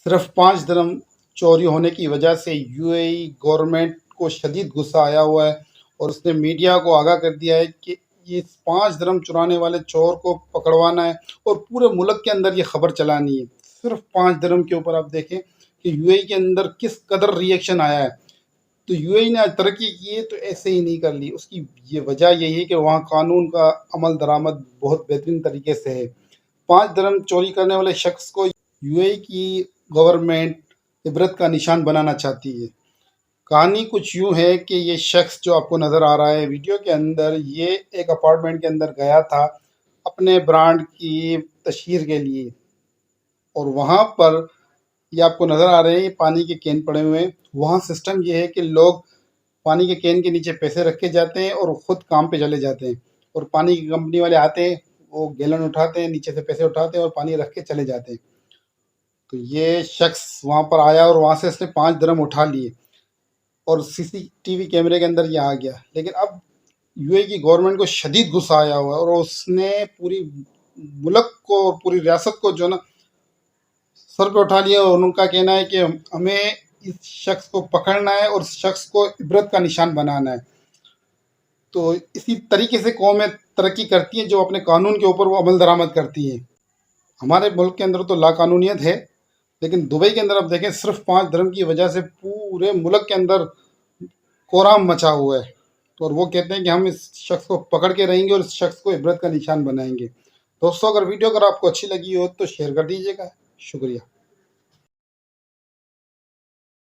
صرف 5 درم چوری ہونے کی وجہ سے یو اے ای گورنمنٹ کو شدید غصہ آیا ہوا ہے، اور اس نے میڈیا کو آگاہ کر دیا ہے کہ یہ 5 درم چرانے والے چور کو پکڑوانا ہے اور پورے ملک کے اندر یہ خبر چلانی ہے۔ صرف 5 درم کے اوپر آپ دیکھیں کہ یو اے ای کے اندر کس قدر ریئیکشن آیا ہے۔ تو یو اے ای نے آج ترقی کی ہے تو ایسے ہی نہیں کر لی، اس کی یہ وجہ یہی ہے کہ وہاں قانون کا عمل درآمد بہت بہترین طریقے سے ہے۔ 5 درم چوری کرنے والے شخص کو یو اے ای کی گورنمنٹ عبرت کا نشان بنانا چاہتی ہے۔ کہانی کچھ یوں ہے کہ یہ شخص جو آپ کو نظر آ رہا ہے ویڈیو کے اندر، یہ ایک اپارٹمنٹ کے اندر گیا تھا اپنے برانڈ کی تشہیر کے لیے، اور وہاں پر یہ آپ کو نظر آ رہے ہیں پانی کے کین پڑے ہوئے ہیں۔ وہاں سسٹم یہ ہے کہ لوگ پانی کے کین کے نیچے پیسے رکھ کے جاتے ہیں اور خود کام پہ چلے جاتے ہیں، اور پانی کی کمپنی والے آتے ہیں، وہ گیلن اٹھاتے ہیں، نیچے سے پیسے اٹھاتے ہیں اور پانی رکھ کے چلے جاتے ہیں۔ تو یہ شخص وہاں پر آیا اور وہاں سے اس نے 5 درم اٹھا لیے، اور سی سی ٹی وی کیمرے کے اندر یہ آ گیا۔ لیکن اب یو اے کی گورنمنٹ کو شدید غصہ آیا ہوا ہے، اور اس نے پوری ملک کو، پوری ریاست کو جو ہے نا سر پہ اٹھا لیا، اور ان کا کہنا ہے کہ ہمیں اس شخص کو پکڑنا ہے اور اس شخص کو عبرت کا نشان بنانا ہے۔ تو اسی طریقے سے قومیں ترقی کرتی ہیں جو اپنے قانون کے اوپر وہ عمل درآمد کرتی ہیں۔ ہمارے ملک کے اندر تو لا قانونیت ہے، لیکن دبئی کے اندر آپ دیکھیں صرف 5 درم کی وجہ سے پورے ملک کے اندر کورام مچا ہوا ہے، اور وہ کہتے ہیں کہ ہم اس شخص کو پکڑ کے رہیں گے اور اس شخص کو عبرت کا نشان بنائیں گے۔ دوستو، اگر ویڈیو آپ کو اچھی لگی ہو تو شیئر کر دیجیے گا۔ شکریہ۔